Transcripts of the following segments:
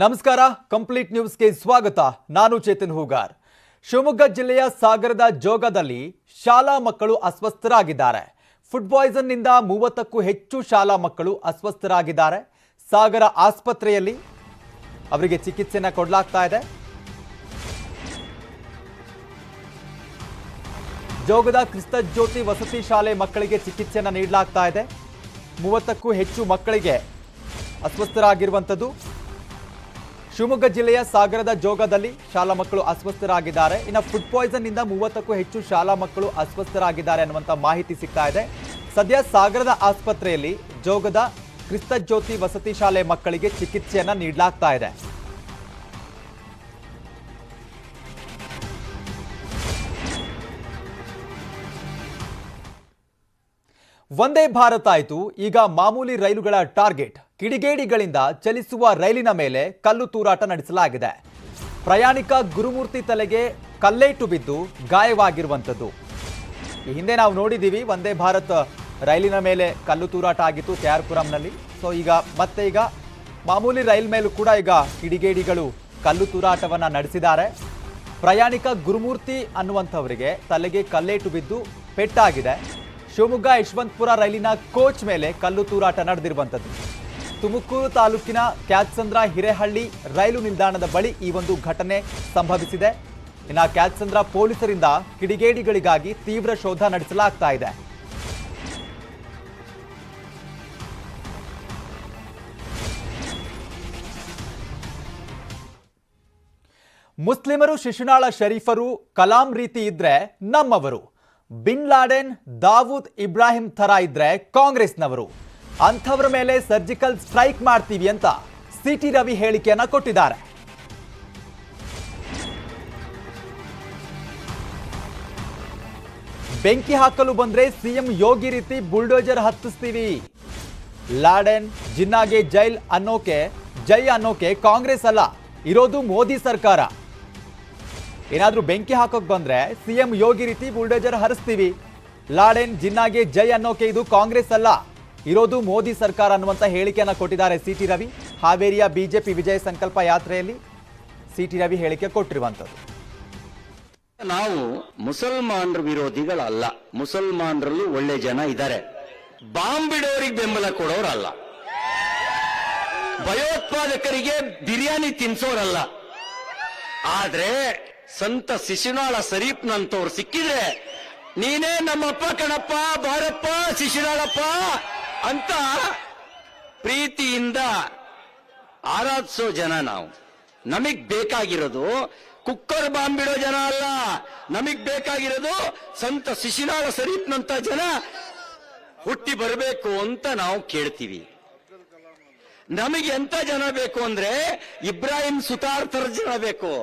ನಮಸ್ಕಾರ, ಕಂಪ್ಲೀಟ್ ನ್ಯೂಸ್ಗೆ ಸ್ವಾಗತ. ನಾನು ಚೇತನ್ ಹೂಗಾರ್. ಶಿವಮೊಗ್ಗ ಜಿಲ್ಲೆಯ ಸಾಗರದ ಜೋಗದಲ್ಲಿ ಶಾಲಾ ಮಕ್ಕಳು ಅಸ್ವಸ್ಥರಾಗಿದ್ದಾರೆ. ಫುಡ್ ಪಾಯ್ಸನ್ ನಿಂದ 30ಕ್ಕೂ ಹೆಚ್ಚು ಶಾಲಾ ಮಕ್ಕಳು ಅಸ್ವಸ್ಥರಾಗಿದ್ದಾರೆ. ಸಾಗರ ಆಸ್ಪತ್ರೆಯಲ್ಲಿ ಅವರಿಗೆ ಚಿಕಿತ್ಸೆಯನ್ನು ಕೊಡಲಾಗ್ತಾ ಇದೆ. ಜೋಗದ ಕ್ರಿಸ್ತ ಜ್ಯೋತಿ ವಸತಿ ಶಾಲೆ ಮಕ್ಕಳಿಗೆ ಚಿಕಿತ್ಸೆಯನ್ನು ನೀಡಲಾಗ್ತಾ ಇದೆ. 30ಕ್ಕೂ ಹೆಚ್ಚು ಮಕ್ಕಳಿಗೆ ಅಸ್ವಸ್ಥರಾಗಿರುವಂಥದ್ದು. ಶಿವಮೊಗ್ಗ ಜಿಲ್ಲೆಯ ಸಾಗರದ ಜೋಗದಲ್ಲಿ ಶಾಲಾ ಮಕ್ಕಳು ಅಸ್ವಸ್ಥರಾಗಿದ್ದಾರೆ. ಇನ್ನು ಫುಡ್ ಪಾಯ್ಸನ್ ನಿಂದ 30ಕ್ಕೂ ಹೆಚ್ಚು ಶಾಲಾ ಮಕ್ಕಳು ಅಸ್ವಸ್ಥರಾಗಿದ್ದಾರೆ ಅನ್ನುವಂಥ ಮಾಹಿತಿ ಸಿಗ್ತಾ ಇದೆ. ಸದ್ಯ ಸಾಗರದ ಆಸ್ಪತ್ರೆಯಲ್ಲಿ ಜೋಗದ ಕ್ರಿಸ್ತ ಜ್ಯೋತಿ ವಸತಿ ಶಾಲೆ ಮಕ್ಕಳಿಗೆ ಚಿಕಿತ್ಸೆಯನ್ನ ನೀಡಲಾಗ್ತಾ ಇದೆ. ವಂದೇ ಭಾರತ್ ಆಯಿತು, ಈಗ ಮಾಮೂಲಿ ರೈಲುಗಳ ಟಾರ್ಗೆಟ್. ಕಿಡಿಗೇಡಿಗಳಿಂದ ಚಲಿಸುವ ರೈಲಿನ ಮೇಲೆ ಕಲ್ಲು ತೂರಾಟ ನಡೆಸಲಾಗಿದೆ. ಪ್ರಯಾಣಿಕ ಗುರುಮೂರ್ತಿ ತಲೆಗೆ ಕಲ್ಲೇಟು ಬಿದ್ದು ಗಾಯವಾಗಿರುವಂಥದ್ದು. ಈ ಹಿಂದೆ ನಾವು ನೋಡಿದ್ದೀವಿ, ವಂದೇ ಭಾರತ್ ರೈಲಿನ ಮೇಲೆ ಕಲ್ಲು ತೂರಾಟ ಆಗಿತ್ತು KR-ಪುರಂನಲ್ಲಿ. ಸೊ ಈಗ ಮಾಮೂಲಿ ರೈಲ್ ಮೇಲೂ ಕೂಡ ಈಗ ಕಿಡಿಗೇಡಿಗಳು ಕಲ್ಲು ತೂರಾಟವನ್ನು ನಡೆಸಿದ್ದಾರೆ. ಪ್ರಯಾಣಿಕ ಗುರುಮೂರ್ತಿ ಅನ್ನುವಂಥವರಿಗೆ ತಲೆಗೆ ಕಲ್ಲೇಟು ಬಿದ್ದು ಪೆಟ್ಟಾಗಿದೆ. ಶಿವಮೊಗ್ಗ ಯಶವಂತಪುರ ರೈಲಿನ ಕೋಚ್ ಮೇಲೆ ಕಲ್ಲು ತೂರಾಟ ನಡೆದಿರುವಂಥದ್ದು. ತುಮಕೂರು ತಾಲೂಕಿನ ಕ್ಯಾತ್ಸಂದ್ರ ಹಿರೇಹಳ್ಳಿ ರೈಲು ನಿಲ್ದಾಣದ ಬಳಿ ಈ ಒಂದು ಘಟನೆ ಸಂಭವಿಸಿದೆ. ಇನ್ನು ಕ್ಯಾತ್ಸಂದ್ರ ಪೊಲೀಸರಿಂದ ಕಿಡಿಗೇಡಿಗಳಿಗಾಗಿ ತೀವ್ರ ಶೋಧ ನಡೆಸಲಾಗ್ತಾ ಇದೆ. ಮುಸ್ಲಿಮರು ಶಿಶುನಾಳ ಶರೀಫರು ಕಲಾಂ ರೀತಿ ಇದ್ರೆ ನಮ್ಮವರು, ಬಿನ್ ಲಾಡೆನ್ ದಾವೂದ್ ಇಬ್ರಾಹಿಂ ಥರ ಇದ್ರೆ ಕಾಂಗ್ರೆಸ್ನವರು, ಅಂಥವರ ಮೇಲೆ ಸರ್ಜಿಕಲ್ ಸ್ಟ್ರೈಕ್ ಮಾಡ್ತೀವಿ ಅಂತ ಸಿಟಿ ರವಿ ಹೇಳಿಕೆಯನ್ನ ಕೊಟ್ಟಿದ್ದಾರೆ. ಬೆಂಕಿ ಹಾಕಲು ಬಂದ್ರೆ ಸಿಎಂ ಯೋಗಿ ರೀತಿ ಬುಲ್ಡೋಜರ್ ಹತ್ತಿಸ್ತೀವಿ. ಲಾಡೆನ್ ಜಿನ್ನಾಗೆ ಜೈ ಅನ್ನೋಕೆ ಕಾಂಗ್ರೆಸ್ ಅಲ್ಲ, ಇರೋದು ಮೋದಿ ಸರ್ಕಾರ. ಏನಾದ್ರೂ ಬೆಂಕಿ ಹಾಕೋಕ್ ಬಂದ್ರೆ ಸಿಎಂ ಯೋಗಿ ರೀತಿ ಬುಲ್ಡೋಜರ್ ಹರಿಸ್ತೀವಿ. ಲಾಡೆನ್ ಜಿನ್ನಾಗೆ ಜೈ ಅನ್ನೋಕೆ ಇದು ಕಾಂಗ್ರೆಸ್ ಅಲ್ಲ, ಇರೋದು ಮೋದಿ ಸರ್ಕಾರ ಅನ್ನುವಂತ ಹೇಳಿಕೆಯನ್ನ ಕೊಟ್ಟಿದ್ದಾರೆ ಸಿಟಿ ರವಿ. ಹಾವೇರಿಯ ಬಿಜೆಪಿ ವಿಜಯ ಸಂಕಲ್ಪ ಯಾತ್ರೆಯಲ್ಲಿ ಸಿಟಿ ರವಿ ಹೇಳಿಕೆ ಕೊಟ್ಟಿರುವಂತದ್ದು. ನಾವು ಮುಸಲ್ಮಾನರ ವಿರೋಧಿಗಳಲ್ಲ, ಮುಸಲ್ಮಾನರಲ್ಲೂ ಒಳ್ಳೆ ಜನ ಇದ್ದಾರೆ. ಬಾಂಬ್ ಬಿಡೋರಿಗೆ ಬೆಂಬಲ ಕೊಡೋರಲ್ಲ, ಭಯೋತ್ಪಾದಕರಿಗೆ ಬಿರಿಯಾನಿ ತಿನ್ಸೋರಲ್ಲ. ಆದ್ರೆ ಸಂತ ಶಿಶುನಾಳ ಶರೀಫ್ನಂತವ್ರು ಸಿಕ್ಕಿದ್ರೆ ನೀನೇ ನಮ್ಮಪ್ಪ ಕಣಪ್ಪ, ಬಾರಪ್ಪ ಶಿಶುನಾಳಪ್ಪ ಅಂತ ಪ್ರೀತಿಯಿಂದ ಆರಾಧಿಸೋ ಜನ ನಾವು. ನಮಗ್ ಬೇಕಾಗಿರೋದು ಕುಕ್ಕರ್ ಬಾಂಬ್ ಬಿಡೋ ಜನ ಅಲ್ಲ, ನಮಗ್ ಬೇಕಾಗಿರೋದು ಸಂತ ಶಿಶುನಾಳ ಶರೀಫ್ನಂತ ಜನ ಹುಟ್ಟಿ ಬರಬೇಕು ಅಂತ ನಾವು ಕೇಳ್ತೀವಿ. ನಮಗೆ ಎಂತ ಜನ ಬೇಕು ಅಂದ್ರೆ ಇಬ್ರಾಹಿಂ ಸುತಾರ್ ತರ ಜನ ಬೇಕು.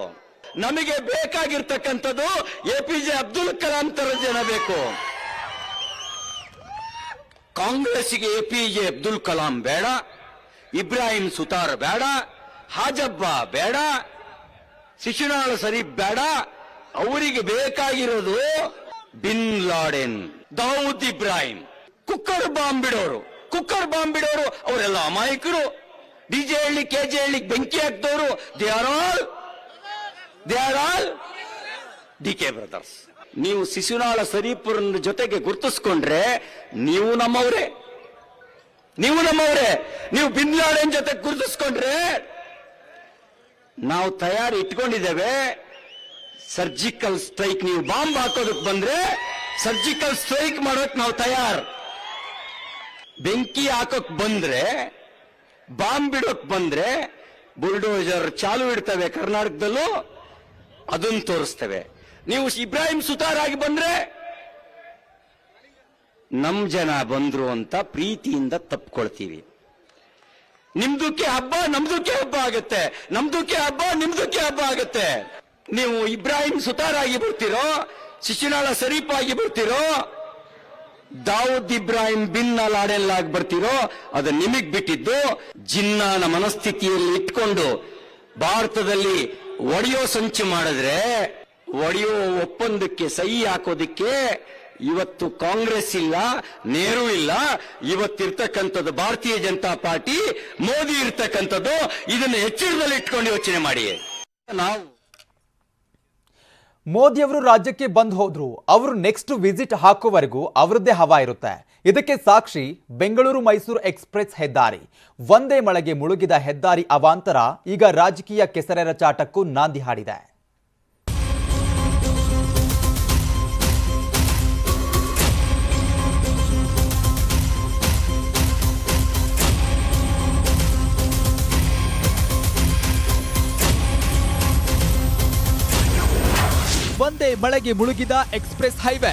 ನಮಗೆ ಬೇಕಾಗಿರ್ತಕ್ಕಂಥದ್ದು APJ ಅಬ್ದುಲ್ ಕಲಾಂ ತರ ಜನ ಬೇಕು. ಕಾಂಗ್ರೆಸ್ಗೆ APJ ಅಬ್ದುಲ್ ಕಲಾಂ ಬೇಡ, ಇಬ್ರಾಹಿಂ ಸುತಾರ್ ಬೇಡ, ಹಾಜಬ್ಬ ಬೇಡ, ಶಿಶುನಾಳ ಶರೀಫ್ ಬೇಡ. ಅವರಿಗೆ ಬೇಕಾಗಿರೋದು Bin Laden, Dawood Ibrahim, cooker bomb ಬಿಡೋರು ಅವರೆಲ್ಲ ಅಮಾಯಕರು. DJ ಹಳ್ಳಿ KJ ಹಳ್ಳಿ ಬೆಂಕಿ ಹಾಕ್ದವರು they are all DK brothers. ನೀವು ಶಿಶುನಾಳ ಶರೀಫ್ರ ಜೊತೆಗೆ ಗುರುತಿಸ್ಕೊಂಡ್ರೆ ನೀವು ನಮ್ಮವರೇ. ನೀವು ಬಿನ್ ಲಾಡೆನ್ ಜೊತೆ ಗುರುತಿಸ್ಕೊಂಡ್ರೆ ನಾವು ತಯಾರಿ ಇಟ್ಕೊಂಡಿದ್ದೇವೆ. ಸರ್ಜಿಕಲ್ ಸ್ಟ್ರೈಕ್, ನೀವು ಬಾಂಬ್ ಹಾಕೋದಕ್ಕೆ ಬಂದ್ರೆ ಸರ್ಜಿಕಲ್ ಸ್ಟ್ರೈಕ್ ಮಾಡೋಕ್ ನಾವು ತಯಾರ್. ಬೆಂಕಿ ಹಾಕೋಕ್ ಬಂದ್ರೆ, ಬಾಂಬ್ ಬಿಡೋಕ್ ಬಂದ್ರೆ ಬುಲ್ಡೋಜರ್ ಚಾಲು ಇಡ್ತವೆ ಕರ್ನಾಟಕದಲ್ಲೂ, ಅದನ್ನು ತೋರಿಸ್ತೇವೆ. ನೀವು ಇಬ್ರಾಹಿಂ ಸುತಾರ್ ಆಗಿ ಬಂದ್ರೆ ನಮ್ ಜನ ಬಂದ್ರು ಅಂತ ಪ್ರೀತಿಯಿಂದ ತಪ್ಕೊಳ್ತೀವಿ. ನಿಮ್ದಕ್ಕೆ ಹಬ್ಬ ನಮ್ದಕ್ಕೆ ಹಬ್ಬ ಆಗುತ್ತೆ, ನಮ್ದಕ್ಕೆ ಹಬ್ಬ ನಿಮ್ದಕ್ಕೆ ಹಬ್ಬ ಆಗುತ್ತೆ. ನೀವು ಇಬ್ರಾಹಿಂ ಸುತಾರ್ ಆಗಿ ಬರ್ತಿರೋ, ಶಿಶುನಾಳ ಶರೀಫ್ ಆಗಿ ಬರ್ತಿರೋ, ದಾವೂದ್ ಇಬ್ರಾಹಿಂ ಬಿನ್ ಲಾಡೆನ್ ಆಗಿ ಬರ್ತಿರೋ, ಅದು ನಿಮಗ್ ಬಿಟ್ಟಿದ್ದು. ಜಿನ್ನಾನ ಮನಸ್ಥಿತಿಯಲ್ಲಿ ಇಟ್ಕೊಂಡು ಭಾರತದಲ್ಲಿ ಒಡೆಯೋ ಸಂಚು ಮಾಡಿದ್ರೆ, ಒಡೆಯೋ ಒಪ್ಪಂದಕ್ಕೆ ಸಹಿ ಹಾಕೋದಿಕ್ಕೆ ಇವತ್ತು ಕಾಂಗ್ರೆಸ್ ಇಲ್ಲ, ನೆಹರು ಇಲ್ಲ, ಇವತ್ತಿರ್ತಕ್ಕಂಥದ್ದು ಭಾರತೀಯ ಜನತಾ ಪಾರ್ಟಿ, ಮೋದಿ ಇರ್ತಕ್ಕಂಥದ್ದು. ಇದನ್ನು ಎಚ್ಚರದಲ್ಲಿ ಇಟ್ಕೊಂಡು ಯೋಚನೆ ಮಾಡಿ. ನಾವು ಮೋದಿಯವರು ರಾಜ್ಯಕ್ಕೆ ಬಂದು ಹೋದ್ರು, ಅವರು ನೆಕ್ಸ್ಟ್ ವಿಸಿಟ್ ಹಾಕೋವರೆಗೂ ಅವರದ್ದೇ ಹವಾ ಇರುತ್ತೆ. ಇದಕ್ಕೆ ಸಾಕ್ಷಿ ಬೆಂಗಳೂರು ಮೈಸೂರು ಎಕ್ಸ್ಪ್ರೆಸ್ ಹೆದ್ದಾರಿ. ಒಂದೇ ಮಳೆಗೆ ಮುಳುಗಿದ ಹೆದ್ದಾರಿ ಅವಾಂತರ ಈಗ ರಾಜಕೀಯ ಕೆಸರೆರ ಚಾಟಕ್ಕೂ ನಾಂದಿ ಹಾಡಿದೆ. ಒಂದೇ ಮಳೆಗೆ ಮುಳುಗಿದ ಎಕ್ಸ್ಪ್ರೆಸ್ ಹೈವೇ.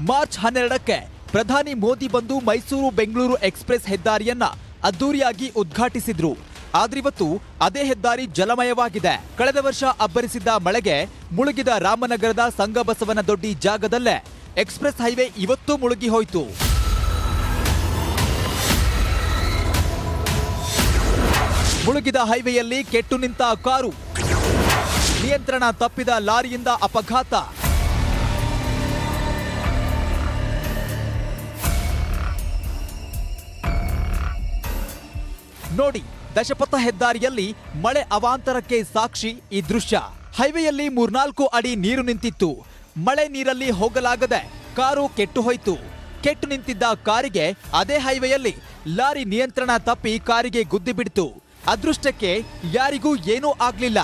ಮಾರ್ಚ್ 12ಕ್ಕೆ ಪ್ರಧಾನಿ ಮೋದಿ ಬಂದು ಮೈಸೂರು ಬೆಂಗಳೂರು ಎಕ್ಸ್ಪ್ರೆಸ್ ಹೆದ್ದಾರಿಯನ್ನ ಅದ್ದೂರಿಯಾಗಿ ಉದ್ಘಾಟಿಸಿದ್ರು. ಆದ್ರಿವತ್ತು ಅದೇ ಹೆದ್ದಾರಿ ಜಲಮಯವಾಗಿದೆ. ಕಳೆದ ವರ್ಷ ಅಬ್ಬರಿಸಿದ್ದ ಮಳೆಗೆ ಮುಳುಗಿದ ರಾಮನಗರದ ಸಂಗಬಸವನ ದೊಡ್ಡಿ ಜಾಗದಲ್ಲೇ ಎಕ್ಸ್ಪ್ರೆಸ್ ಹೈವೇ ಇವತ್ತೂ ಮುಳುಗಿ ಹೋಯಿತು. ಮುಳುಗಿದ ಹೈವೇಯಲ್ಲಿ ಕೆಟ್ಟು ನಿಂತ ಕಾರು, ನಿಯಂತ್ರಣ ತಪ್ಪಿದ ಲಾರಿಯಿಂದ ಅಪಘಾತ. ನೋಡಿ, ದಶಪಥ ಹೆದ್ದಾರಿಯಲ್ಲಿ ಮಳೆ ಅವಾಂತರಕ್ಕೆ ಸಾಕ್ಷಿ ಈ ದೃಶ್ಯ. ಹೈವೇಯಲ್ಲಿ 3-4 ಅಡಿ ನೀರು ನಿಂತಿತ್ತು. ಮಳೆ ನೀರಲ್ಲಿ ಹೋಗಲಾಗದೆ ಕಾರು ಕೆಟ್ಟು ಹೋಯಿತು. ಕೆಟ್ಟು ನಿಂತಿದ್ದ ಕಾರಿಗೆ ಅದೇ ಹೈವೇಯಲ್ಲಿ ಲಾರಿ ನಿಯಂತ್ರಣ ತಪ್ಪಿ ಕಾರಿಗೆ ಗುದ್ದಿ ಬಿಡ್ತು. ಅದೃಷ್ಟಕ್ಕೆ ಯಾರಿಗೂ ಏನೂ ಆಗ್ಲಿಲ್ಲ.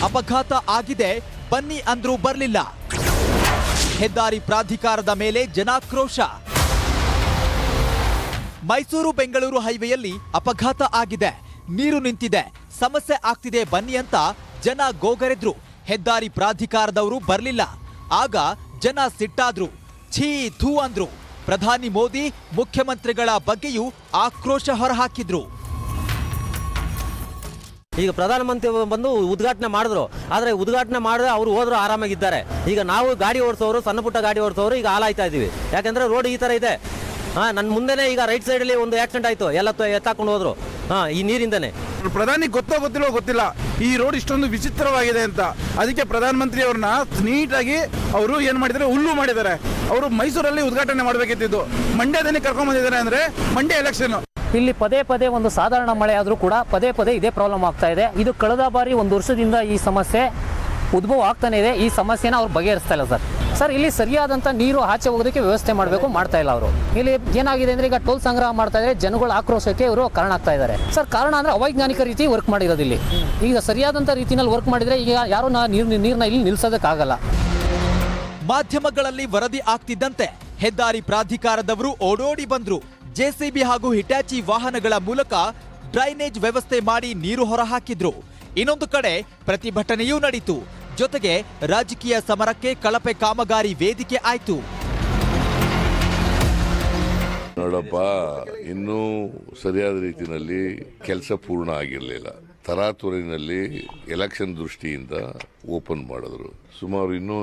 ಅಪಘಾತ ಆಗಿದೆ, ಬನ್ನಿ ಅಂದ್ರೂ ಬರ್ಲಿಲ್ಲ. ಹೆದ್ದಾರಿ ಪ್ರಾಧಿಕಾರದ ಮೇಲೆ ಜನಾಕ್ರೋಶ. ಮೈಸೂರು ಬೆಂಗಳೂರು ಹೈವೇಯಲ್ಲಿ ಅಪಘಾತ ಆಗಿದೆ, ನೀರು ನಿಂತಿದೆ, ಸಮಸ್ಯೆ ಆಗ್ತಿದೆ ಬನ್ನಿ ಅಂತ ಜನ ಗೋಗರೆದ್ರು. ಹೆದ್ದಾರಿ ಪ್ರಾಧಿಕಾರದವರು ಬರ್ಲಿಲ್ಲ. ಆಗ ಜನ ಸಿಟ್ಟಾದ್ರು, ಛೀ ಥೂ ಅಂದ್ರು. ಪ್ರಧಾನಿ ಮೋದಿ ಮುಖ್ಯಮಂತ್ರಿಗಳ ಬಗ್ಗೆಯೂ ಆಕ್ರೋಶ ಹೊರಹಾಕಿದ್ರು. ಈಗ ಪ್ರಧಾನಮಂತ್ರಿ ಬಂದು ಉದ್ಘಾಟನೆ ಮಾಡಿದ್ರು, ಆದರೆ ಉದ್ಘಾಟನೆ ಮಾಡಿದ್ರೆ ಅವರು ಹೋದ್ರು ಆರಾಮಾಗಿದ್ದಾರೆ. ಈಗ ನಾವು ಗಾಡಿ ಓಡಿಸೋರು, ಸಣ್ಣ ಪುಟ್ಟ ಗಾಡಿ ಓಡಿಸೋರು ಈಗ ಹಾಲಾಯ್ತಾ ಇದೀವಿ. ಯಾಕಂದ್ರೆ ರೋಡ್ ಈ ತರ ಇದೆ. ನನ್ನ ಮುಂದೆನೆ ಈಗ ರೈಟ್ ಸೈಡ್ ಅಲ್ಲಿ ಒಂದು ಆಕ್ಸಿಡೆಂಟ್ ಆಯ್ತು, ಎಲ್ಲ ಎತ್ತಾಕೊಂಡು ಹೋದ್ರು ಈ ನೀರಿಂದನೇ. ಪ್ರಧಾನಿ ಗೊತ್ತಿಲ್ಲ ಈ ರೋಡ್ ಇಷ್ಟೊಂದು ವಿಚಿತ್ರವಾಗಿದೆ ಅಂತ. ಅದಕ್ಕೆ ಪ್ರಧಾನಮಂತ್ರಿ ಅವ್ರನ್ನ ನೀಟಾಗಿ ಅವರು ಏನ್ ಮಾಡಿದ್ದಾರೆ, ಹುಲ್ಲು ಮಾಡಿದ್ದಾರೆ. ಅವರು ಮೈಸೂರಲ್ಲಿ ಉದ್ಘಾಟನೆ ಮಾಡಬೇಕಿತ್ತು, ಮಂಡ್ಯದಲ್ಲಿ ಕರ್ಕೊಂಡ್ ಬಂದಿದ್ದಾರೆ. ಅಂದ್ರೆ ಮಂಡ್ಯ ಎಲೆಕ್ಷನ್ ಇಲ್ಲಿ ಪದೇ ಪದೇ ಒಂದು ಸಾಧಾರಣ ಮಳೆ ಆದರೂ ಕೂಡ ಪದೇ ಪದೇ ಇದೇ ಪ್ರಾಬ್ಲಮ್ ಆಗ್ತಾ ಇದೆ. ಇದು ಕಳೆದ ಬಾರಿ 1 ವರ್ಷದಿಂದ ಈ ಸಮಸ್ಯೆ ಉದ್ಭವ ಆಗ್ತಾನೆ ಇದೆ. ಈ ಸಮಸ್ಯೆನ ಅವ್ರು ಬಗೆಹರಿಸ್ತಾ ಇಲ್ಲ ಸರ್. ಇಲ್ಲಿ ಸರಿಯಾದಂಥ ನೀರು ಆಚೆ ಹೋಗೋದಕ್ಕೆ ವ್ಯವಸ್ಥೆ ಮಾಡಬೇಕು, ಮಾಡ್ತಾ ಇಲ್ಲ ಅವರು. ಇಲ್ಲಿ ಏನಾಗಿದೆ ಅಂದರೆ ಈಗ ಟೋಲ್ ಸಂಗ್ರಹ ಮಾಡ್ತಾ ಇದ್ದಾರೆ, ಜನಗಳ ಆಕ್ರೋಶಕ್ಕೆ ಇವರು ಕಾರಣ ಆಗ್ತಾ ಇದ್ದಾರೆ ಸರ್. ಕಾರಣ ಅಂದರೆ ಅವೈಜ್ಞಾನಿಕ ರೀತಿ ವರ್ಕ್ ಮಾಡಿರೋದು. ಇಲ್ಲಿ ಈಗ ಸರಿಯಾದಂಥ ರೀತಿಯಲ್ಲಿ ವರ್ಕ್ ಮಾಡಿದರೆ ಈಗ ಯಾರು ನೀರನ್ನ ಇಲ್ಲಿ ನಿಲ್ಲಿಸೋದಕ್ಕಾಗಲ್ಲ. ಮಾಧ್ಯಮಗಳಲ್ಲಿ ವರದಿ ಆಗ್ತಿದ್ದಂತೆ ಹೆದ್ದಾರಿ ಪ್ರಾಧಿಕಾರದವರು ಓಡೋಡಿ ಬಂದ್ರು. ಜೆಸಿಬಿ ಹಾಗೂ ಹಿಟಾಚಿ ವಾಹನಗಳ ಮೂಲಕ ಡ್ರೈನೇಜ್ ವ್ಯವಸ್ಥೆ ಮಾಡಿ ನೀರು ಹೊರಹಾಕಿದ್ರು. ಇನ್ನೊಂದು ಕಡೆ ಪ್ರತಿಭಟನೆಯೂ ನಡೀತು. ಜೊತೆಗೆ ರಾಜಕೀಯ ಸಮರಕ್ಕೆ ಕಳಪೆ ಕಾಮಗಾರಿ ವೇದಿಕೆ ಆಯ್ತು. ನೋಡಪ್ಪ, ಇನ್ನೂ ಸರಿಯಾದ ರೀತಿಯಲ್ಲಿ ಕೆಲಸ ಪೂರ್ಣ ಆಗಿರಲಿಲ್ಲ. ತರಾತುರಿನಲ್ಲಿ ಎಲೆಕ್ಷನ್ ದೃಷ್ಟಿಯಿಂದ ಓಪನ್ ಮಾಡಿದ್ರು. ಸುಮಾರು ಇನ್ನೂ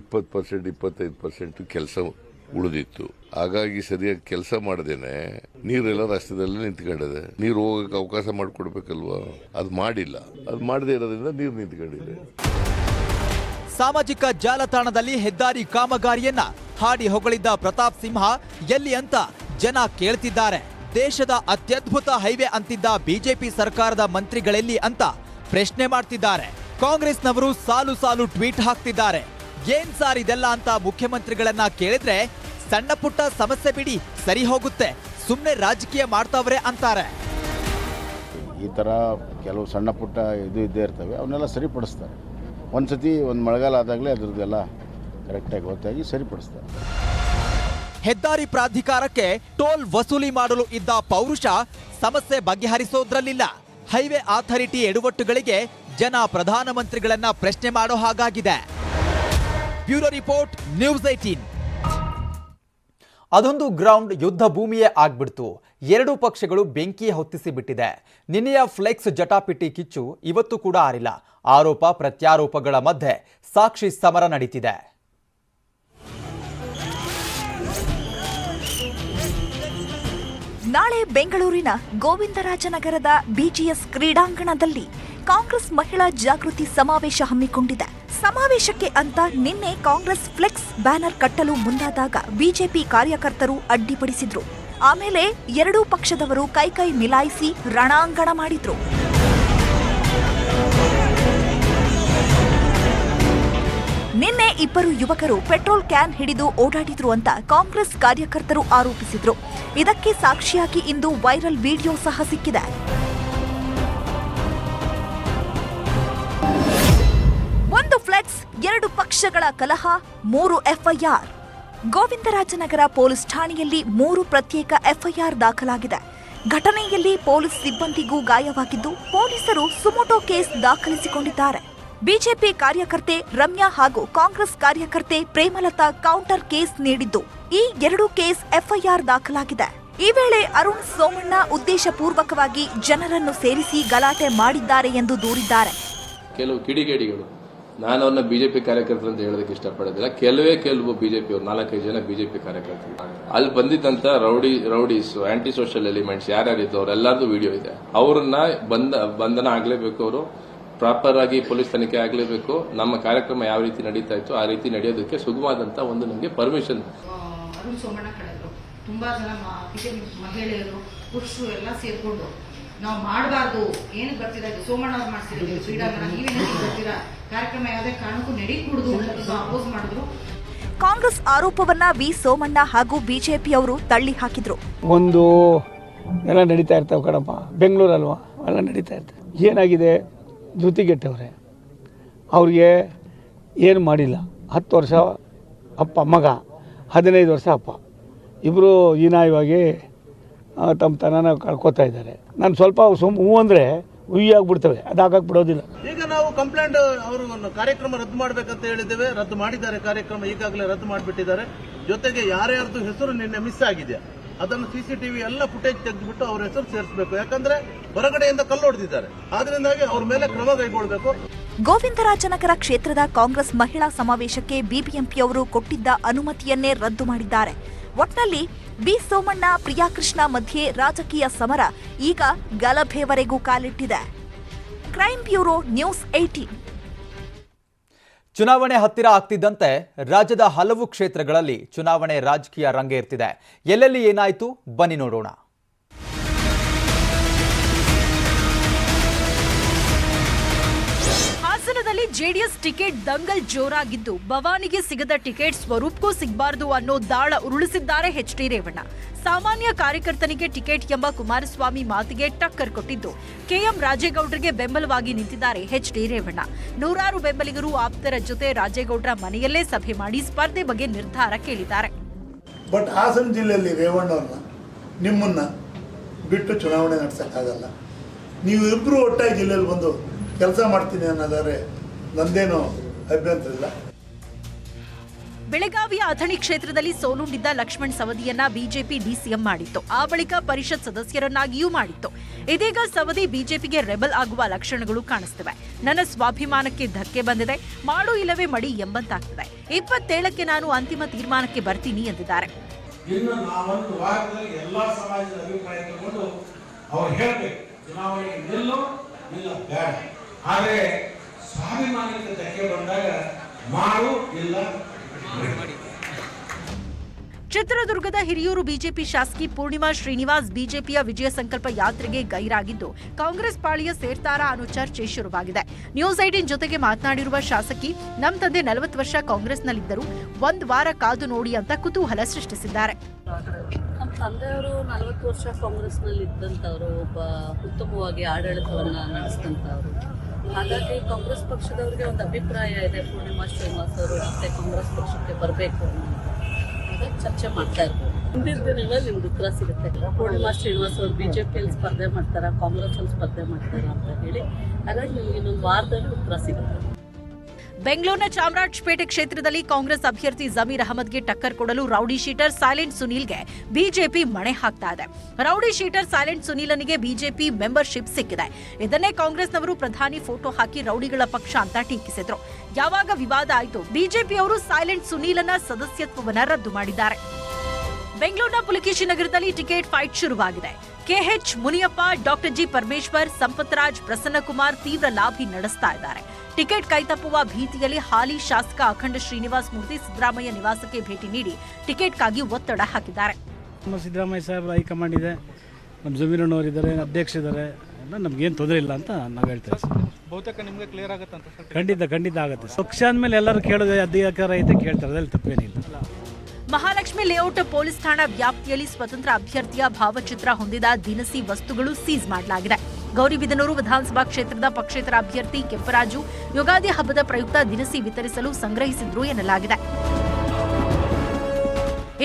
20% 25% ಕೆಲಸ ಉಳಿದಿತ್ತು. ಹಾಗಾಗಿ ಸರಿಯಾಗಿ ಕೆಲಸ ಮಾಡದೇನೆ ನೀರೆಲ್ಲ ರಸ್ತೆದಲ್ಲಿ ನಿಂತ್ಕೊಂಡಿದೆ. ನೀರು ಹೋಗಕ್ಕೆ ಅವಕಾಶ ಮಾಡಿಕೊಡ್ಬೇಕಲ್ವಾ, ಅದು ಮಾಡಿಲ್ಲ. ಅದು ಮಾಡದೇ ಇರೋದ್ರಿಂದ ನೀರು ನಿಂತ್ಕೊಂಡಿದೆ. ಸಾಮಾಜಿಕ ಜಾಲತಾಣದಲ್ಲಿ ಹೆದ್ದಾರಿ ಕಾಮಗಾರಿಯನ್ನ ಹಾಡಿ ಹೊಗಳಿದ್ದ ಪ್ರತಾಪ್ ಸಿಂಹ ಎಲ್ಲಿ ಅಂತ ಜನ ಕೇಳ್ತಿದ್ದಾರೆ. ದೇಶದ ಅತ್ಯದ್ಭುತ ಹೈವೇ ಅಂತಿದ್ದ ಬಿಜೆಪಿ ಸರ್ಕಾರದ ಮಂತ್ರಿಗಳೆಲ್ಲಿ ಅಂತ ಪ್ರಶ್ನೆ ಮಾಡ್ತಿದ್ದಾರೆ. ಕಾಂಗ್ರೆಸ್ನವರು ಸಾಲು ಸಾಲು ಟ್ವೀಟ್ ಹಾಕ್ತಿದ್ದಾರೆ. ಏನ್ ಸಾರ್ ಇದೆಲ್ಲ ಅಂತ ಮುಖ್ಯಮಂತ್ರಿಗಳನ್ನ ಕೇಳಿದ್ರೆ ಸಣ್ಣ ಪುಟ್ಟ ಸಮಸ್ಯೆ ಬಿಡಿ, ಸರಿ ಹೋಗುತ್ತೆ, ಸುಮ್ಮನೆ ರಾಜಕೀಯ ಮಾಡ್ತಾವ್ರೆ ಅಂತಾರೆ. ಈ ಥರ ಕೆಲವು ಸಣ್ಣ ಪುಟ್ಟ ಇದ್ದೇ ಇರ್ತವೆ, ಅವನ್ನೆಲ್ಲ ಸರಿಪಡಿಸ್ತಾರೆ. ಒಂದ್ಸತಿ ಒಂದು ಮಳೆಗಾಲ ಆದಾಗಲೇ ಅದ್ರದ್ದೆಲ್ಲ ಕರೆಕ್ಟಾಗಿ ಗೊತ್ತಾಗಿ ಸರಿಪಡಿಸ್ತಾರೆ. ಹೆದ್ದಾರಿ ಪ್ರಾಧಿಕಾರಕ್ಕೆ ಟೋಲ್ ವಸೂಲಿ ಮಾಡಲು ಇದ್ದ ಪೌರುಷ ಸಮಸ್ಯೆ ಬಗೆಹರಿಸೋದ್ರಲ್ಲಿಲ್ಲ. ಹೈವೇ ಅಥಾರಿಟಿ ಎಡವಟ್ಟುಗಳಿಗೆ ಜನ ಪ್ರಧಾನಮಂತ್ರಿಗಳನ್ನ ಪ್ರಶ್ನೆ ಮಾಡೋ ಹಾಗಾಗಿದೆ. Bureau report, news 18. ಅದೊಂದು ಗ್ರೌಂಡ್ ಯುದ್ಧ ಭೂಮಿಯೇ ಆಗ್ಬಿಡ್ತು. ಎರಡೂ ಪಕ್ಷಗಳು ಬೆಂಕಿ ಹೊತ್ತಿಸಿ ಬಿಟ್ಟಿದೆ. ನಿನ್ನೆಯ ಫ್ಲೆಕ್ಸ್ ಜಟಾಪಿಟಿ ಕಿಚ್ಚು ಇವತ್ತು ಕೂಡ ಆರಿಲ್ಲ. ಆರೋಪ ಪ್ರತ್ಯಾರೋಪಗಳ ಮಧ್ಯೆ ಸಾಕ್ಷಿ ಸಮರ ನಡೀತಿದೆ. ನಾಳೆ ಬೆಂಗಳೂರಿನ ಗೋವಿಂದರಾಜನಗರದ ಬಿಜಿಎಸ್ ಕ್ರೀಡಾಂಗಣದಲ್ಲಿ ಕಾಂಗ್ರೆಸ್ ಮಹಿಳಾ ಜಾಗೃತಿ ಸಮಾವೇಶ ಹಮ್ಮಿಕೊಂಡಿದೆ. ಸಮಾವೇಶಕ್ಕೆ ಅಂತ ನಿನ್ನೆ ಕಾಂಗ್ರೆಸ್ ಫ್ಲೆಕ್ಸ್ ಬ್ಯಾನರ್ ಕಟ್ಟಲು ಮುಂದಾದಾಗ ಬಿಜೆಪಿ ಕಾರ್ಯಕರ್ತರು ಅಡ್ಡಿಪಡಿಸಿದ್ರು. ಆಮೇಲೆ ಎರಡೂ ಪಕ್ಷದವರು ಕೈ ಮಿಲಾಯಿಸಿ ರಣಾಂಗಣ ಮಾಡಿದ್ರು. ನಿನ್ನೆ ಇಬ್ಬರು ಯುವಕರು ಪೆಟ್ರೋಲ್ ಕ್ಯಾನ್ ಹಿಡಿದು ಓಡಾಡಿದ್ರು ಅಂತ ಕಾಂಗ್ರೆಸ್ ಕಾರ್ಯಕರ್ತರು ಆರೋಪಿಸಿದ್ರು. ಇದಕ್ಕೆ ಸಾಕ್ಷಿಯಾಗಿ ಇಂದು ವೈರಲ್ ವಿಡಿಯೋ ಸಹ ಸಿಕ್ಕಿದೆ. ಒಂದು ಫ್ಲೆಕ್ಸ್, ಎರಡು ಪಕ್ಷಗಳ ಕಲಹ, 3 ಎಫ್ಐಆರ್. ಗೋವಿಂದರಾಜನಗರ ಪೊಲೀಸ್ ಠಾಣೆಯಲ್ಲಿ 3 ಪ್ರತ್ಯೇಕ ಎಫ್ಐಆರ್ ದಾಖಲಾಗಿದೆ. ಘಟನೆಯಲ್ಲಿ ಪೊಲೀಸ್ ಸಿಬ್ಬಂದಿಗೂ ಗಾಯವಾಗಿದ್ದು ಪೊಲೀಸರು ಸುಮೋಟೋ ಕೇಸ್ ದಾಖಲಿಸಿಕೊಂಡಿದ್ದಾರೆ. ಬಿಜೆಪಿ ಕಾರ್ಯಕರ್ತೆ ರಮ್ಯಾ ಹಾಗೂ ಕಾಂಗ್ರೆಸ್ ಕಾರ್ಯಕರ್ತೆ ಪ್ರೇಮಲತಾ ಕೌಂಟರ್ ಕೇಸ್ ನೀಡಿದ್ದು ಈ 2 ಕೇಸ್ ಎಫ್ಐಆರ್ ದಾಖಲಾಗಿದೆ. ಈ ವೇಳೆ ಅರುಣ್ ಸೋಮಣ್ಣ ಉದ್ದೇಶಪೂರ್ವಕವಾಗಿ ಜನರನ್ನು ಸೇರಿಸಿ ಗಲಾಟೆ ಮಾಡಿದ್ದಾರೆ ಎಂದು ದೂರಿದ್ದಾರೆ. ಕೆಲವು ಕಿಡಿಗೇಡಿಗಳು, ನಾನು ಅವ್ರನ್ನ ಬಿಜೆಪಿ ಕಾರ್ಯಕರ್ತರು ಅಂತ ಹೇಳೋದಕ್ಕೆ ಇಷ್ಟಪಡೋದಿಲ್ಲ, ಕೆಲವು ಬಿಜೆಪಿ ಅವರು 4-5 ಜನ ಬಿಜೆಪಿ ಕಾರ್ಯಕರ್ತರು ಅಲ್ಲಿ ಬಂದಿದ್ದಂತ ರೌಡೀಸ್ ಆಂಟಿ ಸೋಷಿಯಲ್ ಎಲಿಮೆಂಟ್ಸ್ ಯಾರ್ಯಾರಿದ್ದು ಅವರೆಲ್ಲರದು ವಿಡಿಯೋ ಇದೆ. ಅವ್ರನ್ನ ಬಂಧನ ಆಗ್ಲೇಬೇಕು, ಅವರು ಪ್ರಾಪರ್ ಆಗಿ ಪೊಲೀಸ್ ತನಿಖೆ ಆಗಲೇಬೇಕು. ನಮ್ಮ ಕಾರ್ಯಕ್ರಮ ಯಾವ ರೀತಿ ನಡೀತಾ ಇತ್ತು ಆ ರೀತಿ ನಡೆಯೋದಕ್ಕೆ ಸುಗಮವಾದಂತ ಒಂದು ನಮಗೆ ಪರ್ಮಿಷನ್. ಅರುಣ್ ಸೋಮಣ್ಣ ಕಳೆದ್ರು, ತುಂಬಾ ಜನ ಮಹಿಳೆಯರು ಪುರುಷರು ಎಲ್ಲ ಸೇರ್ಕೊಂಡು ನಾವು ಮಾಡಬಾರ್ದು, ಏನಕ್ಕೆ ಬರ್ತೀರಾ ಇದು ಸೋಮಣ್ಣ ಅವ್ರು ಮಾಡ್ತಿರೋದು ಕ್ರೀಡಾಂಗಣ, ನೀವೇನಕ್ಕೆ ಬರ್ತೀರಾ, ಕಾರ್ಯಕ್ರಮ ಯಾವುದೇ ಕಾರಣಕ್ಕೂ ನಡೀಕೂಡುದು ಅಂತ ಅಪೋಸ್ ಮಾಡಿದ್ರು. ಕಾಂಗ್ರೆಸ್ ಆರೋಪವನ್ನ ವಿ ಸೋಮಣ್ಣ ಹಾಗೂ ಬಿಜೆಪಿಯವರು ತಳ್ಳಿ ಹಾಕಿದ್ರು. ಒಂದು ಎಲ್ಲ ನಡೀತಾ ಇರ್ತಾವೆ ಕಣಪ್ಪ, ಬೆಂಗಳೂರಲ್ವಾ ಎಲ್ಲ ನಡೀತಾ ಇರ್ತವೆ. ಏನಾಗಿದೆ, ಧೃತಿಗೆಟ್ಟವ್ರೆ, ಅವ್ರಿಗೆ ಏನು ಮಾಡಿಲ್ಲ. 10 ವರ್ಷ ಅಪ್ಪ ಮಗ, 15 ವರ್ಷ ಅಪ್ಪ, ಇಬ್ಬರು ಹೀನಾಯವಾಗಿ ತಮ್ಮ ತನನ ಕಳ್ಕೊತಾ ಇದ್ದಾರೆ. ನಾನು ಸ್ವಲ್ಪ ಹೂ ಅಂದರೆ ಹುಯ್ಯಾಗ್ಬಿಡ್ತವೆ, ಅದು ಹಾಕಕ್ಕೆ ಬಿಡೋದಿಲ್ಲ. ಈಗ ನಾವು ಕಂಪ್ಲೇಂಟ್ ಅವರು ಕಾರ್ಯಕ್ರಮ ರದ್ದು ಮಾಡಬೇಕಂತ ಹೇಳಿದ್ದೇವೆ, ರದ್ದು ಮಾಡಿದ್ದಾರೆ. ಕಾರ್ಯಕ್ರಮ ಈಗಾಗಲೇ ರದ್ದು ಮಾಡಿಬಿಟ್ಟಿದ್ದಾರೆ. ಜೊತೆಗೆ ಯಾರ್ಯಾರ್ದು ಹೆಸರು ನಿನ್ನೆ ಮಿಸ್ ಆಗಿದೆಯಾ ಅದನ್ನು CCTV ಎಲ್ಲ ಫುಟೇಜ್ ತೆಗೆದುಬಿಟ್ಟು ಅವ್ರ ಹೆಸರು ಸೇರಿಸಬೇಕು. ಯಾಕಂದ್ರೆ ಹೊರಗಡೆಯಿಂದ ಕಲ್ಲು ಹೊಡೆದಿದ್ದಾರೆ, ಆದ್ರಿಂದಾಗಿ ಅವ್ರ ಮೇಲೆ ಕ್ರಮ ಕೈಗೊಳ್ಳಬೇಕು. ಗೋವಿಂದರಾಜನಗರ ಕ್ಷೇತ್ರದ ಕಾಂಗ್ರೆಸ್ ಮಹಿಳಾ ಸಮಾವೇಶಕ್ಕೆ ಬಿಬಿಎಂಪಿಯವರು ಕೊಟ್ಟಿದ್ದ ಅನುಮತಿಯನ್ನೇ ರದ್ದು ಮಾಡಿದ್ದಾರೆ. ಒಟ್ನಲ್ಲಿ ಬಿ ಸೋಮಣ್ಣ ಪ್ರಿಯಾಕೃಷ್ಣ ಮಧ್ಯೆ ರಾಜಕೀಯ ಸಮರ ಈಗ ಗಲಭೆವರೆಗೂ ಕಾಲಿಟ್ಟಿದೆ. Crime bureau, news 18. ಚುನಾವಣೆ ಹತ್ತಿರ ಆಗ್ತಿದ್ದಂತೆ ರಾಜ್ಯದ ಹಲವು ಕ್ಷೇತ್ರಗಳಲ್ಲಿ ಚುನಾವಣೆ ರಾಜಕೀಯ ರಂಗೇರ್ತಿದೆ. ಎಲ್ಲೆಲ್ಲಿ ಏನಾಯ್ತು ಬನ್ನಿ ನೋಡೋಣ. ಹಾಸನದಲ್ಲಿ ಜೆಡಿಎಸ್ ಟಿಕೆಟ್ ದಂಗಲ್ ಜೋರಾಗಿದ್ದು, ಭವಾನಿಗೆ ಸಿಗದ ಟಿಕೆಟ್ ಸ್ವರೂಪ್ಗೂ ಸಿಗಬಾರದು ಅನ್ನೋ ದಾಳ ಉರುಳಿಸಿದ್ದಾರೆ ಎಚ್.ಡಿ. ರೇವಣ್ಣ. ಸಾಮಾನ್ಯ ಕಾರ್ಯಕರ್ತನಿಗೆ ಟಿಕೆಟ್ ಎಂಬ ಕುಮಾರಸ್ವಾಮಿ ಮಾತಿಗೆ ಟಕ್ಕರ್ ಕೊಟ್ಟಿದ್ದು, ಕೆಎಂ ರಾಜೇಗೌಡರಿಗೆ ಬೆಂಬಲವಾಗಿ ನಿಂತಿದ್ದಾರೆ ಎಚ್.ಡಿ. ರೇವಣ್ಣ. ನೂರಾರು ಬೆಂಬಲಿಗರು ಆಪ್ತರ ಜೊತೆ ರಾಜೇಗೌಡರ ಮನೆಯಲ್ಲೇ ಸಭೆ ಮಾಡಿ ಸ್ಪರ್ಧೆ ಬಗ್ಗೆ ನಿರ್ಧಾರ ಕೇಳಿದ್ದಾರೆ. ಬಟ್ ಹಾಸನ ಜಿಲ್ಲೆಯಲ್ಲಿ ರೇವಣ್ಣವ್ರನ್ನ ನಿಮ್ಮನ್ನ ಬಿಟ್ಟು ಚುನಾವಣೆ ನಡೆಸಕ್ಕಾಗಲ್ಲ. ನೀವು ಇಬ್ಬರು ಒಟ್ಟಾಗಿ ಜಿಲ್ಲೆಯಲ್ಲಿ ಬಂದು ಕೆಲಸ ಮಾಡ್ತೀನಿ ಅನ್ನೋದಾದ್ರೆ ನಂದೇನು ಅಭ್ಯಂತರ ಇಲ್ಲ. ಬೆಳಗಾವಿಯ ಅಥಣಿ ಕ್ಷೇತ್ರದಲ್ಲಿ ಸೋಲುಂಡಿದ್ದ ಲಕ್ಷ್ಮಣ್ ಸವದಿಯನ್ನ ಬಿಜೆಪಿ ಡಿಸಿಎಂ ಮಾಡಿತ್ತು. ಆ ಬಳಿಕ ಪರಿಷತ್ ಸದಸ್ಯರನ್ನಾಗಿಯೂ ಮಾಡಿತ್ತು. ಇದೀಗ ಸವದಿ ಬಿಜೆಪಿಗೆ ರೆಬಲ್ ಆಗುವ ಲಕ್ಷಣಗಳು ಕಾಣಿಸುತ್ತಿವೆ. ನನ್ನ ಸ್ವಾಭಿಮಾನಕ್ಕೆ ಧಕ್ಕೆ ಬಂದಿದೆ, ಮಾಡು ಇಲ್ಲವೇ ಮಡಿ ಎಂಬಂತಾಗ್ತದೆ. 27ಕ್ಕೆ ನಾನು ಅಂತಿಮ ತೀರ್ಮಾನಕ್ಕೆ ಬರ್ತೀನಿ ಎಂದಿದ್ದಾರೆ. ಇನ್ನು ನಾವೊಂದು ವಾರದಲ್ಲಿ ಎಲ್ಲಾ ಸಮಾಜದ ಅಭಿಪ್ರಾಯ ತಗೊಂಡು ಅವ್ರು ಹೇಳ್ಬೇಕು, ಚುನಾವಣೆಗೆ ನಿಲ್ಲೋ ಇಲ್ಲ ಬೇಡ, ಆದರೆ ಸ್ವಾಭಿಮಾನಕ್ಕೆ ಧಕ್ಕೆ ಬಂದಾಗ ಮಾಡು ಇಲ್ಲ. ಚಿತ್ರದುರ್ಗದ ಹಿರಿಯೂರು ಬಿಜೆಪಿ ಶಾಸಕಿ ಪೂರ್ಣಿಮಾ ಶ್ರೀನಿವಾಸ್ ಬಿಜೆಪಿಯ ವಿಜಯ ಸಂಕಲ್ಪ ಯಾತ್ರೆಗೆ ಗೈರಾಗಿದ್ದು, ಕಾಂಗ್ರೆಸ್ ಪಾಳಿಯ ಸೇರ್ತಾರಾ ಅನ್ನೋ ಚರ್ಚೆ ಶುರುವಾಗಿದೆ. ನ್ಯೂಸ್ 18 ಜೊತೆಗೆ ಮಾತನಾಡಿರುವ ಶಾಸಕಿ, ನಮ್ಮ ತಂದೆ 40 ವರ್ಷ ಕಾಂಗ್ರೆಸ್ನಲ್ಲಿದ್ದರು, 1 ವಾರ ಕಾದು ನೋಡಿ ಅಂತ ಕುತೂಹಲ ಸೃಷ್ಟಿಸಿದ್ದಾರೆ. ನಮ್ಮ ತಂದೆಯವರು 40 ವರ್ಷ ಕಾಂಗ್ರೆಸ್ನಲ್ಲಿ ಇದ್ದಂಥವರು, ಒಬ್ಬ ಉತ್ತಮವಾಗಿ ಆಡಳಿತವನ್ನು ನಡೆಸಿದಂಥವರು. ಹಾಗಾಗಿ ಕಾಂಗ್ರೆಸ್ ಪಕ್ಷದವರಿಗೆ ಒಂದು ಅಭಿಪ್ರಾಯ ಇದೆ, ಪೂರ್ಣಿಮಾ ಶ್ರೀನಿವಾಸ್ ಅವರು ಮತ್ತೆ ಕಾಂಗ್ರೆಸ್ ಪಕ್ಷಕ್ಕೆ ಬರಬೇಕು ಅನ್ನೋದು. ಚರ್ಚೆ ಮಾಡ್ತಾ ಇರ್ಬೋದು. ಮುಂದಿನ ದಿನಗಳಲ್ಲಿ ನಿಮ್ಗೆ ಉತ್ತರ ಸಿಗುತ್ತೆ. ಪೂರ್ಣಿಮಾ ಶ್ರೀನಿವಾಸ್ ಅವರು ಬಿಜೆಪಿಯಲ್ಲಿ ಸ್ಪರ್ಧೆ ಮಾಡ್ತಾರ, ಕಾಂಗ್ರೆಸ್ ಅಲ್ಲಿ ಸ್ಪರ್ಧೆ ಮಾಡ್ತಾರ ಅಂತ ಹೇಳಿ. ಹಾಗಾಗಿ ನಿಮ್ಗೆ ಇನ್ನೊಂದು ವಾರದಲ್ಲಿ ಉತ್ತರ ಸಿಗುತ್ತೆ. ಬೆಂಗಳೂರಿನ ಚಾಮರಾಜಪೇಟೆ ಕ್ಷೇತ್ರದಲ್ಲಿ ಕಾಂಗ್ರೆಸ್ ಅಭ್ಯರ್ಥಿ ಜಮೀರ್ ಅಹಮದ್ಗೆ ಟಕ್ಕರ್ ಕೊಡಲು ರೌಡಿ ಶೀಟರ್ ಸೈಲೆಂಟ್ ಸುನೀಲ್ಗೆ ಬಿಜೆಪಿ ಮಣೆ ಹಾಕ್ತಾ ಇದೆ. ರೌಡಿ ಶೀಟರ್ ಸೈಲೆಂಟ್ ಸುನೀಲನಿಗೆ ಬಿಜೆಪಿ ಮೆಂಬರ್ಶಿಪ್ ಸಿಕ್ಕಿದೆ. ಇದನ್ನೇ ಕಾಂಗ್ರೆಸ್ನವರು ಪ್ರಧಾನಿ ಫೋಟೋ ಹಾಕಿ ರೌಡಿಗಳ ಪಕ್ಷ ಅಂತ ಟೀಕಿಸಿದ್ರು. ಯಾವಾಗ ವಿವಾದ ಆಯಿತು, ಬಿಜೆಪಿಯವರು ಸೈಲೆಂಟ್ ಸುನೀಲನ ಸದಸ್ಯತ್ವವನ್ನು ರದ್ದು ಮಾಡಿದ್ದಾರೆ. ಬೆಂಗಳೂರಿನ ಪುಲಕೇಶಿ ನಗರದಲ್ಲಿ ಟಿಕೆಟ್ ಫೈಟ್ ಶುರುವಾಗಿದೆ. KH Muniyappa, doctor G Parameshwar, Sampathraj, Prasannakumar ತೀವ್ರ ಲಾಬಿ ನಡೆಸ್ತಾ ಇದ್ದಾರೆ. ಟಿಕೆಟ್ ಕೈತಪ್ಪುವ ಭೀತಿಯಲ್ಲಿ ಹಾಲಿ ಶಾಸಕ ಅಖಂಡ ಶ್ರೀನಿವಾಸ್ ಮೂರ್ತಿ ಸಿದ್ದರಾಮಯ್ಯ ನಿವಾಸಕ್ಕೆ ಭೇಟಿ ನೀಡಿ ಟಿಕೆಟ್ಗಾಗಿ ಒತ್ತಡ ಹಾಕಿದ್ದಾರೆ. ಸಿದ್ದರಾಮಯ್ಯ ಸಾಹೇಬ್ ಹೈಕಮಾಂಡ್ ಇದೆ, ನಮ್ಮ ಜಮೀರಣ್ಣವರಿದ್ದಾರೆ, ಅಧ್ಯಕ್ಷ ಇದ್ದಾರೆ, ಎಲ್ಲ ನಮ್ಗೇನು ತೊಂದರೆ ಇಲ್ಲ ಅಂತ ನಾವು ಹೇಳ್ತೇವೆ. ಬಹುತೇಕ ನಿಮಗೆ ಕ್ಲಿಯರ್ ಆಗುತ್ತೆ ಅಂತ ಸರ್? ಖಂಡಿತ ಆಗುತ್ತೆ. ಪಕ್ಷ ಅಂದಮೇಲೆ ಎಲ್ಲರೂ ಕೇಳೋದು ಅಧಿಕಾರ ಐತೆ ಕೇಳ್ತಾರೆ, ಅದ್ರಲ್ಲಿ ತಪ್ಪೇನಿಲ್ಲ. ಮಹಾಲಕ್ಷ್ಮಿ ಲೇಔಟ್ ಪೊಲೀಸ್ ಠಾಣಾ ವ್ಯಾಪ್ತಿಯಲ್ಲಿ ಸ್ವತಂತ್ರ ಅಭ್ಯರ್ಥಿಯ ಭಾವಚಿತ್ರ ಹೊಂದಿದ ದಿನಸಿ ವಸ್ತುಗಳು ಸೀಸ್ ಮಾಡಲಾಗಿದೆ. ಗೌರಿಬಿದನೂರು ವಿಧಾನಸಭಾ ಕ್ಷೇತ್ರದ ಪಕ್ಷೇತರ ಅಭ್ಯರ್ಥಿ ಕೆಂಪರಾಜು ಯುಗಾದಿ ಹಬ್ಬದ ಪ್ರಯುಕ್ತ ದಿನಸಿ ವಿತರಿಸಲು ಸಂಗ್ರಹಿಸಿದ್ರು ಎನ್ನಲಾಗಿದೆ.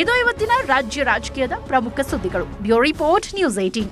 ಇದು ಇವತ್ತಿನ ರಾಜ್ಯ ರಾಜಕೀಯದ ಪ್ರಮುಖ ಸುದ್ದಿಗಳು. Bureau report, news 18.